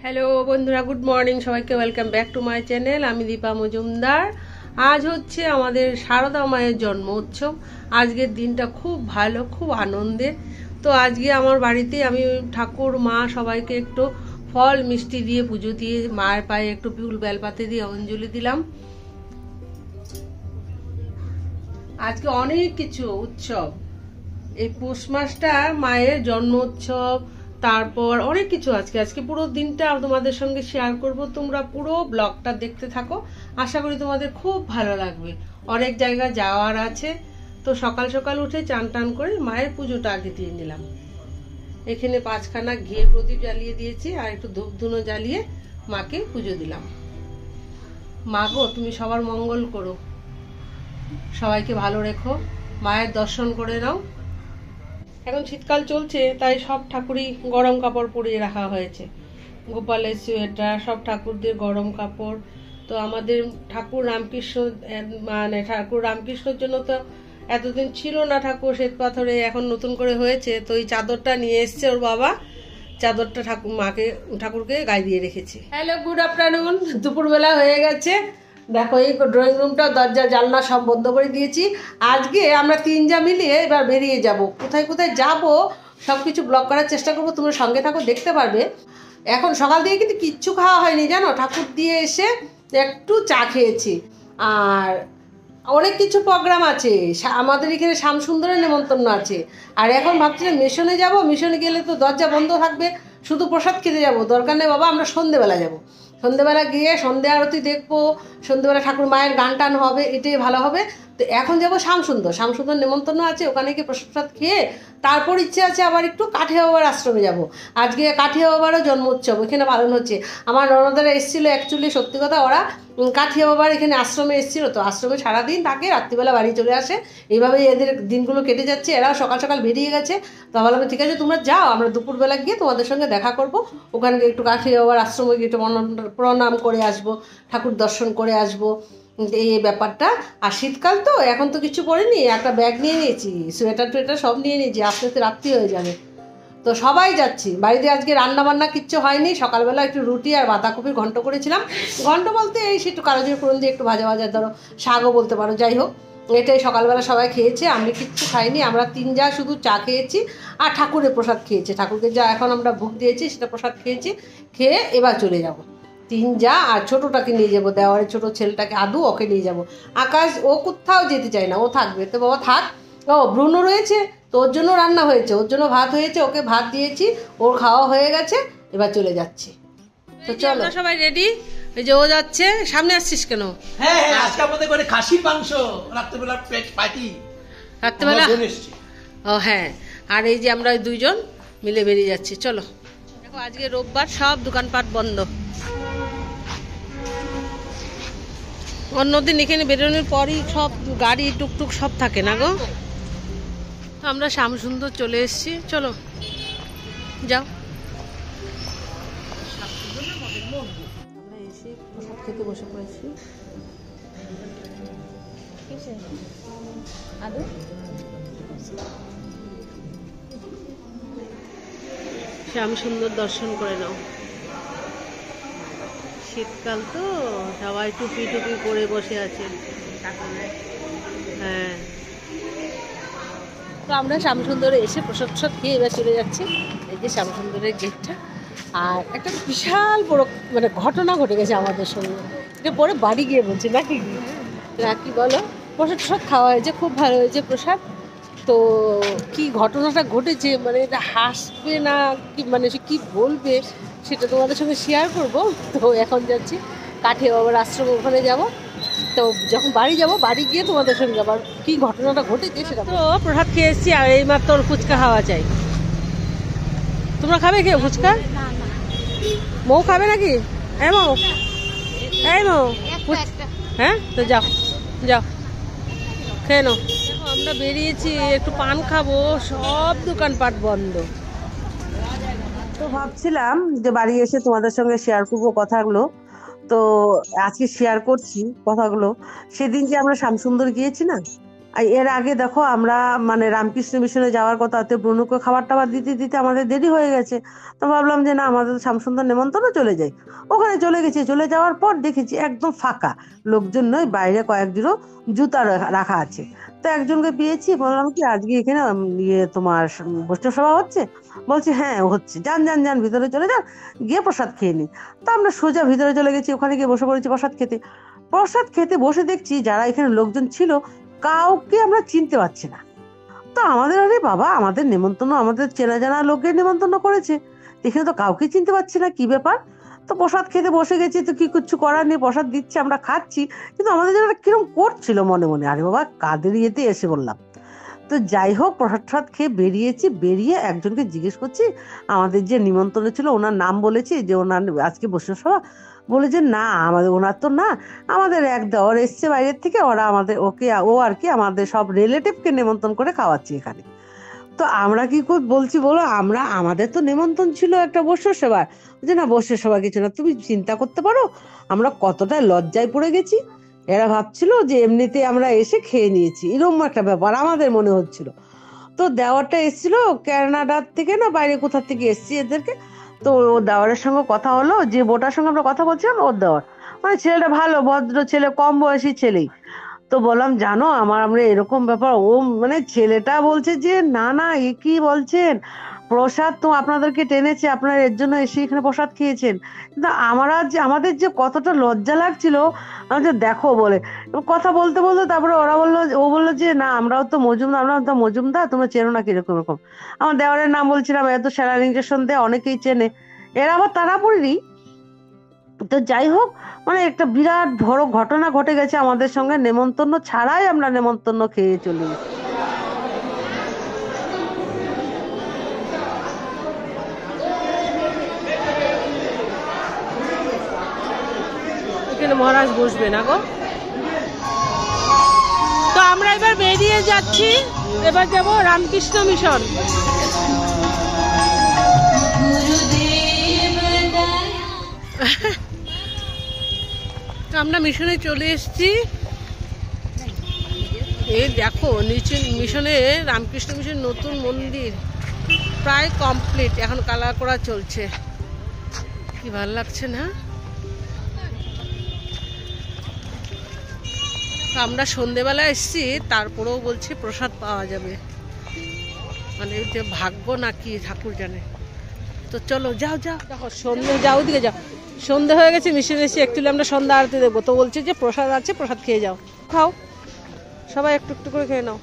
Hello বন্ধুরা, good morning সবাইকে। Welcome back to my channel. আমি দীপা মজুমদার। আজ হচ্ছে আমাদের সারদা মায়ের জন্ম উৎসব। আজকের দিনটা খুব ভালো, খুব আনন্দের। তো আজকে আমার বাড়িতে আমি ঠাকুর মা সবাইকে একটু ফল মিষ্টি দিয়ে পুজো দিয়ে মায়ের পায়ে একটু ফুল বেলপাতে দিয়ে অঞ্জলি দিলাম। আজকে অনেক কিছু উৎসব, এই পৌষ মাসটা মায়ের জন্ম উৎসব, তারপর অনেক কিছু আজকে পুরো দিনটা তোমাদের সঙ্গে শেয়ার করব। তোমরা পুরো ব্লগটা দেখতে থাকো, আশা করি তোমাদের খুব ভালো লাগবে। অনেক জায়গা যাওয়ার আছে, তো সকাল সকাল উঠে চান টান করে মায়ের পুজোটা আগে দিয়ে নিলাম। এখানে 5খানা ঘিয়ে প্রদীপ জ্বালিয়ে দিয়েছি আর একটু ধূপ ধুনো জ্বালিয়ে মাকে পুজো দিলাম। মা গো, তুমি সবার মঙ্গল করো, সবাইকে ভালো রেখো, মায়ের দর্শন করে নাও। এখন শীতকাল চলছে, তাই সব ঠাকুরই গরম কাপড় পরিয়ে রাখা হয়েছে। গোপালের সোয়েটার, সব ঠাকুরদের গরম কাপড়। তো আমাদের ঠাকুর রামকৃষ্ণ, মানে ঠাকুর রামকৃষ্ণর জন্য তো এতদিন ছিল না ঠাকুর শ্বেত পাথরে, এখন নতুন করে হয়েছে। তো এই চাদরটা নিয়ে এসছে ওর বাবা, চাদরটা ঠাকুরকে গায়ে দিয়ে রেখেছি। Hello, good afternoon. দুপুরবেলা হয়ে গেছে। দেখো, এই ড্রয়িং রুমটা দরজা জানলা সব বন্ধ করে দিয়েছি। আজকে আমরা 3 যা মিলিয়ে এবার বেরিয়ে যাব। কোথায় কোথায় যাব সব কিছু ব্লগ করার চেষ্টা করবো, তোমরা সঙ্গে থাকো, দেখতে পারবে। এখন সকাল দিয়ে কিন্তু কিচ্ছু খাওয়া হয়নি জানো, ঠাকুর দিয়ে এসে একটু চা খেয়েছি। আর অনেক কিছু প্রোগ্রাম আছে, আমাদের এখানে শ্যামসুন্দরের নেমন্তন্ন আছে। আর এখন ভাবছিলাম মিশনে যাব, মিশনে গেলে তো দরজা বন্ধ থাকবে, শুধু প্রসাদ খেতে যাব, দরকার নেই বাবা, আমরা সন্ধেবেলা যাব। সন্ধেবেলা গিয়ে সন্ধে আরতি দেখবো, সন্ধেবেলা ঠাকুর মায়ের গান টান হবে, এটাই ভালো হবে। তো এখন যাবো শ্যামসুন্দর নেমন্তন্ন আছে, ওখানে গিয়ে প্রসাদ খেয়ে তারপর ইচ্ছে আছে আবার একটু কাঠিয়া বাবার আশ্রমে যাব। আজকে কাঠিয়া বাবারও জন্ম উৎসব এখানে পালন হচ্ছে। আমার ননদারা এসেছিলো, অ্যাকচুয়ালি সত্যি কথা, ওরা কাঠিয়া বাবার এখানে আশ্রমে এসেছিলো, তো আশ্রমে সারাদিন থাকে, রাত্রিবেলা বাড়ি চলে আসে। এইভাবেই এদের দিনগুলো কেটে যাচ্ছে। এরাও সকাল সকাল বেরিয়ে গেছে। তো বললাম ঠিক আছে তোমরা যাও, আমরা দুপুরবেলা গিয়ে তোমাদের সঙ্গে দেখা করব। ওখানে গিয়ে একটু কাঠিয়া বাবার আশ্রমে গিয়ে একটু প্রণাম করে আসবো, ঠাকুর দর্শন করে আসবো, এই ব্যাপারটা। আর শীতকাল তো, এখন তো কিছু করিনি, একটা ব্যাগ নিয়ে নিয়েছি, সোয়েটার টোয়েটার সব নিয়ে নিয়েছি, আস্তে আস্তে রাত্রি হয়ে যাবে। তো সবাই যাচ্ছি। বাড়িতে আজকে রান্না বান্না কিচ্ছু হয়নি। সকালবেলা একটু রুটি আর বাঁধাকপির ঘন্ট করেছিলাম। ঘন্ট বলতে এই একটু কালোজিরা ফোড়ন দিয়ে একটু ভাজা ভাজা, ধরো শাকও বলতে পারো, যাই হোক, এটাই সকালবেলা সবাই খেয়েছে, আমি কিচ্ছু খাইনি। আমরা 3 যা শুধু চা খেয়েছি আর ঠাকুরের প্রসাদ খেয়েছি। ঠাকুরকে যা এখন আমরা ভোগ দিয়েছি সেটা প্রসাদ খেয়েছি, খেয়ে এবার চলে যাব 3 যা। আর ছোটোটাকে নিয়ে যাবো, দেওয়ারের ছোটো ছেলেটাকে, আদু, ওকে নিয়ে যাব। আকাশ ও কোথাও যেতে চায় না, ও থাকবে। তো বাবা থাক। ও ব্রুনো রয়েছে, তো ওর জন্য রান্না হয়েছে, ওর জন্য ভাত হয়েছে, ওকে ভাত দিয়েছি, ওর খাওয়া হয়ে গেছে, এবার চলে যাচ্ছি। তো চলো সবাই রেডি। এই যে ও যাচ্ছে, সামনে আসছিস কেন? হ্যাঁ হ্যাঁ, আজকে আমাদের করে খাসির মাংস রাত্রেবেলা পার্টি, রাত্রেবেলা। ও হ্যাঁ, আর এই যে আমরা 2 জন মিলে বেরিয়ে যাচ্ছি। চলো। দেখো আজকে রোববার, সব দোকানপাট বন্ধ। অন্যদিন এখানে বেরোনোর পরই সব গাড়ি টুকটুক সব থাকে না গো। আমরা শ্যামসুন্দর চলে এসেছি, চলো যাও। আমরা এসে প্রসাদ খেতে বসে পড়েছি। শ্যামসুন্দর দর্শন করে নাও। শীতকাল তো, সবাই টুপি টুপি পরে বসে আছে। হ্যাঁ, তো আমরা শ্যামসুন্দরে এসে প্রসাদ প্রসাদ খেয়ে এবার চলে যাচ্ছি। এই যে শ্যামসুন্দরের গেটটা। আর একটা বিশাল বড় মানে ঘটনা ঘটে গেছে আমাদের সঙ্গে, এটা পরে বাড়ি গিয়ে বলছি নাকি কি বলো। প্রসাদ প্রসাদ খাওয়া হয়েছে, খুব ভালো হয়েছে প্রসাদ। তো কি ঘটনাটা ঘটেছে, মানে এটা হাসবে না কি, মানে সে কী বলবে সেটা তোমাদের সঙ্গে শেয়ার করব। তো এখন যাচ্ছি কাঠিয়া বাবার আশ্রম, ওখানে যাব। তো যখন বাড়ি যাব, বাড়ি গিয়ে তোমাদের সঙ্গে আবার কি ঘটনাটা ঘটেছে সেটা। তো প্রসাদ খেয়ে এসেছি, আর এই মাত্র ফুচকা খাওয়া চাই। তোমরা খাবে কেউ ফুচকা? মৌ খাবে নাকি? এই মৌ, এই মৌ, হ্যাঁ তো যাও যাও খেয়ে নাও। আমরা বেরিয়েছি, একটু পান খাবো, সব দোকানপাট বন্ধ। তো ভাবছিলাম যে বাড়ি এসে তোমাদের সঙ্গে শেয়ার করবো কথাগুলো, তো আজকে শেয়ার করছি কথাগুলো। সেদিন যে আমরা শ্যামসুন্দর গিয়েছি না, আর এর আগে দেখো আমরা মানে রামকৃষ্ণ মিশনে যাওয়ার কথা, ব্রুনুকে খাবার টাবার দিতে দিতে আমাদের দেরি হয়ে গেছে। তো ভাবলাম যে না, আমাদের শ্যামসুন্দর নেমন্তন্ন, চলে যাই। ওখানে চলে গেছি। চলে যাওয়ার পর দেখেছি একদম ফাঁকা, লোকজন নয়, বাইরে কয়েকদিনও জুতা রাখা আছে। তো একজনকে পেয়েছি, বললাম কি আজকে এখানে তোমার বৈষ্ণব সভা হচ্ছে? বলছে হ্যাঁ হচ্ছে, যান যান যান ভিতরে চলে যান, গিয়ে প্রসাদ খেয়ে নি। তা আমরা সোজা ভিতরে চলে গেছি, ওখানে গিয়ে বসে পড়েছি প্রসাদ খেতে। প্রসাদ খেতে বসে দেখছি যারা এখানে লোকজন ছিল কাউকে আমরা চিনতে পারছি না। তো আমাদের, আরে বাবা, আমাদের নেমন্তন্ন আমাদের চেনা জানা লোকের নেমন্তন্ন করেছে, এখানে তো কাউকে চিনতে পারছি না, কি ব্যাপার। তো প্রসাদ খেতে বসে গেছি, তো কি কিছু করার নেই, প্রসাদ দিচ্ছে, আমরা খাচ্ছি। কিন্তু আমাদের যেন কিরকম করছিল মনে মনে, আরে বাবা কাদের ইয়েতে এসে বললাম। তো যাই হোক, প্রসাদ টসাদ খেয়ে বেরিয়েছি। বেরিয়ে একজনকে জিজ্ঞেস করছি, আমাদের যে নিমন্ত্রণ ছিল ওনার নাম বলেছি, যে ওনার আজকে বৈষ্ণব সভা। বলে যে না, আমাদের ওনার তো না, আমাদের এক দেওয়ার এসছে বাইরের থেকে, ওরা আমাদের ও আর কি আমাদের সব রিলেটিভকে নেমন্ত্রণ করে খাওয়াচ্ছি এখানে। তো আমরা কি বলছি বলো, আমাদের তো নেমন্ত্রণ ছিল একটা বৈষ্ণব সেবার, যে না বৈষ্ণব সেবা কিছু না। তুমি চিন্তা করতে পারো আমরা কতটা লজ্জায় পড়ে গেছি। এরা ভাবছিল যে এমনিতে আমরা এসে খেয়ে নিয়েছি, এরকম একটা ব্যাপার আমাদের মনে হচ্ছিল। তো দেওয়ারটা এসেছিল কানাডার থেকে না বাইরে কোথা থেকে এসছি এদেরকে। তো ও দেওয়ারের সঙ্গে কথা হলো, যে বোটার সঙ্গে আমরা কথা বলছিলাম, ওর দেওয়ার, মানে ছেলেটা ভালো ভদ্র ছেলে, কম বয়সী ছেলেই। তো বললাম জানো আমরা এরকম ব্যাপার। ও মানে ছেলেটা বলছে যে না না, এ কি বলছেন, প্রসাদ তো আপনাদেরকে টেনেছে, আপনারা এর জন্য এসে এখানে প্রসাদ খেয়েছেন। কিন্তু আমাদের যে কতটা লজ্জা লাগছিল, আমি যে দেখো বলে কথা বলতে বলতে, তারপরে ও বললো যে না আমরাও তো মজুমদার, তোমরা চেনো না কিরকম এরকম। আমার দেওয়ারের নাম বলছিলাম, এত স্যালাইন ইঞ্জেকশন দেয়, অনেকেই চেনে। এরা আবার তারাপুরেরই। তো যাই হোক, মানে একটা বিরাট বড় ঘটনা ঘটে গেছে আমাদের সঙ্গে, নেমন্তন্ন ছাড়াই আমরা নেমন্তন্ন খেয়ে চলে গেছি। এখানে মহারাজ বসবে না গো। তো আমরা এবার বেরিয়ে যাচ্ছি, এবার যাব রামকৃষ্ণ মিশন। আমরা মিশনে চলে এসেছি। এই দেখো নিচে মিশনে, রামকৃষ্ণ মিশন নতুন মন্দির প্রায় কমপ্লিট, এখন কালার করা চলছে। কি ভালো লাগছে না? আমরা সন্ধেবেলা এসেছি, তারপরেও বলছে প্রসাদ পাওয়া যাবে, মানে যে ভাগ্য নাকি ঠাকুর জানে। তো চলো যাও যাও, দেখো সন্ধে, যাও দিকে যাও, সন্ধে হয়ে গেছে, মিশনে এসে একচুয়ালি আমরা সন্ধ্যা আরতি দেখবো। তো বলছে যে প্রসাদ আছে, প্রসাদ খেয়ে যাও, খাও সবাই একটু একটু করে খেয়ে নাও।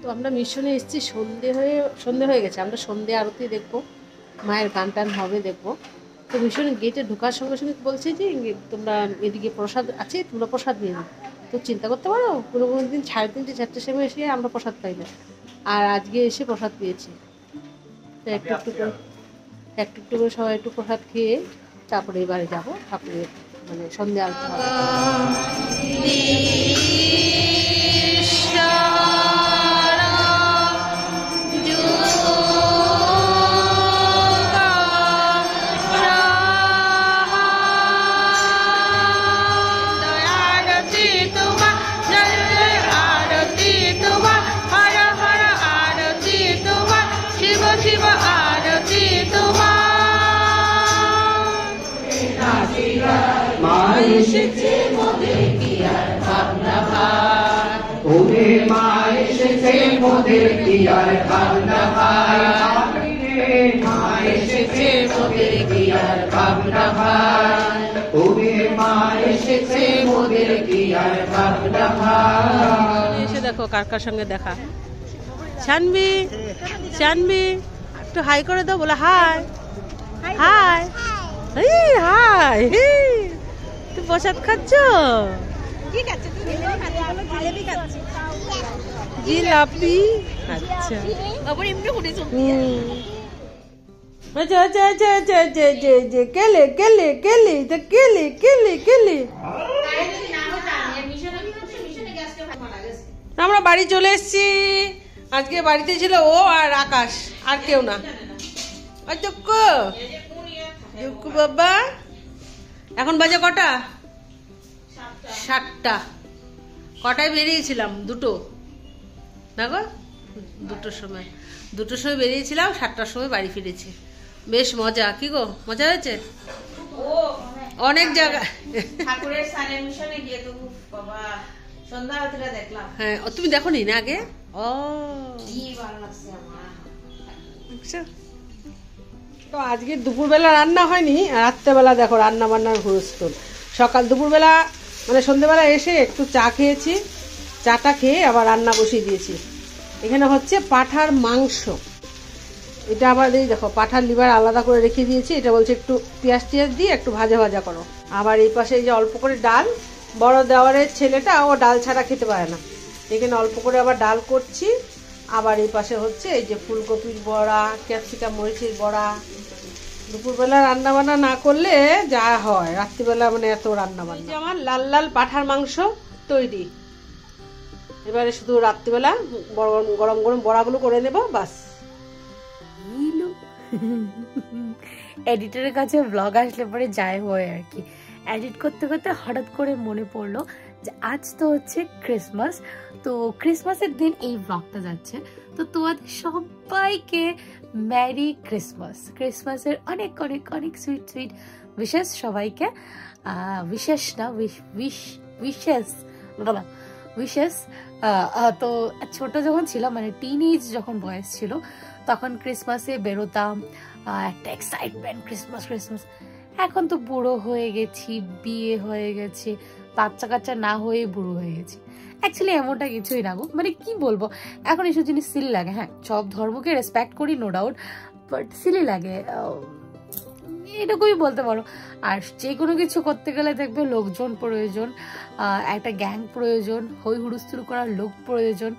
তো আমরা মিশনে এসেছি, সন্ধে হয়ে গেছে, আমরা সন্ধে আরতি দেখবো, মায়ের গান টান হবে দেখবো। তো মিশনের গেটে ঢোকার সঙ্গে সঙ্গে বলছে যে তোমরা এদিকে প্রসাদ আছে, তোমরা প্রসাদ নিয়ে নাও। তো চিন্তা করতে পারো, কোনো দিন 3:30 4টের সময় এসে আমরা প্রসাদ পাই না, আর আজকে এসে প্রসাদ পেয়েছি। তো একটু একটু করে সবাই একটু প্রসাদ খেয়ে তারপরে এবারে যাবো ঠাকুরের মানে সন্ধ্যে আরতি হবে। এসেছে মোদের কি আর ভাবনা ভাই, ওরে মা এসেছে মোদের কি আর ভাবনা ভাই, মা এসেছে মোদের কি আর ভাবনা ভাই, ওরে মা এসেছে মোদের কি আর ভাবনা ভাই। এসে দেখো কার কার সঙ্গে দেখা। শানবি শানবি একটু হাই করে দাও, বলে হাই হাই হাই। তুই প্রসাদ খাচ্ছ? জিলাপি। আচ্ছা কেলে কেলে কেলে কেলে কেলে কেলে। আমরা বাড়ি চলে এসেছি, আজকে বাড়িতে ছিল ও আর আকাশ, আর কেউ না। বাবা এখন বাজে কটা? 7টা। কটায় বেরিয়েছিলাম? 2টো না গো, 2টোর সময় বেরিয়েছিলাম, 7টার সময় বাড়ি ফিরেছি। বেশ মজা, কি গো মজা হয়েছে? অনেক জায়গা ঠাকুরের সানের মিশনে গিয়ে তো বাবা সন্ধ্যা আরতিটা দেখলাম। হ্যাঁ, তুমি দেখো নি না আগে? ও কি ভালো লাগছে আমার। আচ্ছা, তো আজকে দুপুরবেলা রান্না হয়নি, রাত্রেবেলা দেখো রান্না বান্নার হুড়স্থুল। সকাল দুপুরবেলা মানে সন্ধ্যেবেলা এসে একটু চা খেয়েছি, চাটা খেয়ে আবার রান্না বসিয়ে দিয়েছি। এখানে হচ্ছে পাঠার মাংস। এটা আবার এই দেখো পাঠার লিভার আলাদা করে রেখে দিয়েছি। এটা বলছে একটু পেঁয়াজ টিয়াজ দিয়ে একটু ভাজা ভাজা করো। আবার এই পাশে এই যে অল্প করে ডাল, বড় দেওয়ারের ছেলেটা ও ডাল ছাড়া খেতে পারে না, এখানে অল্প করে আবার ডাল করছি। আবার এই পাশে হচ্ছে এই যে ফুলকপির বড়া, ক্যাপসিকাম মরিচের বড়া। দুপুরবেলা রান্না বান্না না করলে যা হয়, রাত্রিবেলা মানে এত রান্না বান্না। আমার লাল লাল পাঠার মাংস তৈরি। এবারে শুধু রাত্রিবেলা গরম গরম বড়াগুলো করে নেব, বাস। এডিটরের কাছে ব্লগ আসলে পরে যায় হয় আর কি। এডিট করতে করতে হঠাৎ করে মনে পড়লো যে আজ তো হচ্ছে ক্রিসমাস, তো ক্রিসমাসের দিন এই ব্লগটা যাচ্ছে। তো তোমাদের সবাইকে মেরি ক্রিসমাস, ক্রিসমাসের অনেক অনেক অনেক সুইট সুইট উইশেস সবাইকে। উইশেস না উইশেস। তো ছোট যখন ছিলাম মানে টিনেজ যখন বয়স ছিল তখন ক্রিসমাসে বেরোতাম, একটা এক্সাইটমেন্ট ক্রিসমাস ক্রিসমাস। এখন তো বুড়ো হয়ে গেছি, বিয়ে হয়ে গেছে, বাচ্চা কাচ্চা না হয়ে বুড়ো হয়ে গেছি। অ্যাকচুয়ালি এমনটা কিছুই না গো, মানে কি বলবো, এখন এসব জিনিস সিলি লাগে। হ্যাঁ, সব ধর্মকে রেসপেক্ট করি নো ডাউট, বাট সিলি লাগে, এটুকুই বলতে পারো। আর যে কোনো কিছু করতে গেলে দেখবে লোকজন প্রয়োজন, একটা গ্যাং প্রয়োজন, হই হুড়স্থুল করার লোক প্রয়োজন।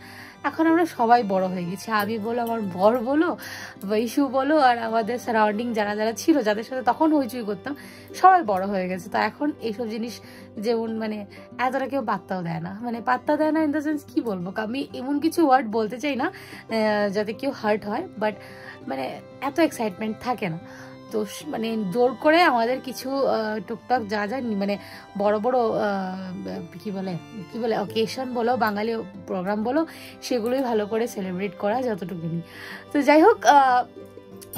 এখন আমরা সবাই বড় হয়ে গেছি, আমি বলো, আমার বর বলো, বৈশু বলো, আর আমাদের সারাউন্ডিং যারা যারা ছিল যাদের সাথে তখন হইচই করতাম, সবাই বড় হয়ে গেছে। তো এখন এইসব জিনিস যেমন মানে এতটা কেউ পাত্তাও দেয় না, মানে পাত্তা দেয় না ইন দ্য সেন্স কি বলবো, আমি এমন কিছু ওয়ার্ড বলতে চাই না যাতে কেউ হার্ট হয়, বাট মানে এত এক্সাইটমেন্ট থাকে না। তো মানে জোর করে আমাদের কিছু টুকটাক যা যা মানে বড় বড় কি বলে অকেশন বলো, বাঙালি প্রোগ্রাম বলো, সেগুলোই ভালো করে সেলিব্রেট করা যতটুকুনি। তো যাই হোক,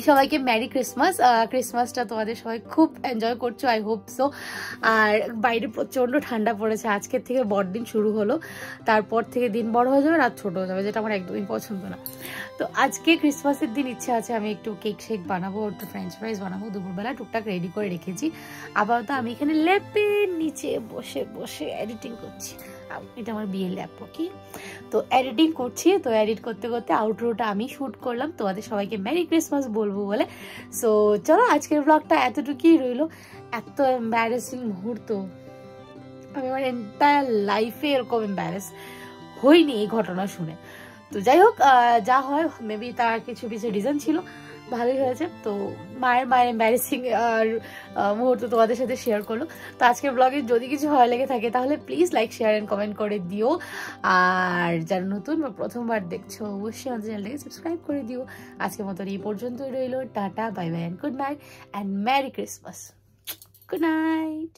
সবাইকে মেরি ক্রিসমাস। ক্রিসমাসটা তোমাদের সবাই খুব এনজয় করছো, আই হোপ সো। আর বাইরে প্রচণ্ড ঠান্ডা পড়েছে, আজকের থেকে বড়দিন শুরু হলো, তারপর থেকে দিন বড় হয়ে যাবে, রাত ছোট হয়ে যাবে, যেটা আমার একদমই পছন্দ না। তো আজকে ক্রিসমাসের দিন ইচ্ছা আছে আমি একটু কেক শেক বানাবো, একটু ফ্রেঞ্চ ফ্রাইজ বানাবো, দুপুরবেলা টুকটাক রেডি করে রেখেছি। আপাতত আমি এখানে ল্যাপের নিচে বসে বসে এডিটিং করছি। এটা আমার বিয়ের ল্যাপটপ কি, তো এডিটিং করছি। তো এডিট করতে করতে আউটরোটা আমি শ্যুট করলাম তোমাদের সবাইকে মেরি ক্রিসমাস বলবো বলে। সো চলো আজকের ব্লগটা এতটুকুই রইলো। এত এম্বারেসিং মুহূর্ত, আমি আমার এন্টায়ার লাইফে এরকম এম্বারেস হইনি এই ঘটনা শুনে। তো যাই হোক, যা হয় মেবি তার কিছু কিছু রিজন ছিল, ভালোই হয়েছে। তো মায়ের এম্বারেসিং মুহূর্ত তোমাদের সাথে শেয়ার করলো। তো আজকের ব্লগে যদি কিছু ভালো লেগে থাকে তাহলে please like share and comment করে দিও। আর যারা নতুন বা প্রথমবার দেখছো অবশ্যই আমাদের চ্যানেলটাকে সাবস্ক্রাইব করে দিও। আজকের মতন এই পর্যন্তই রইলো, tata, bye bye and good night and merry Christmas. Good night.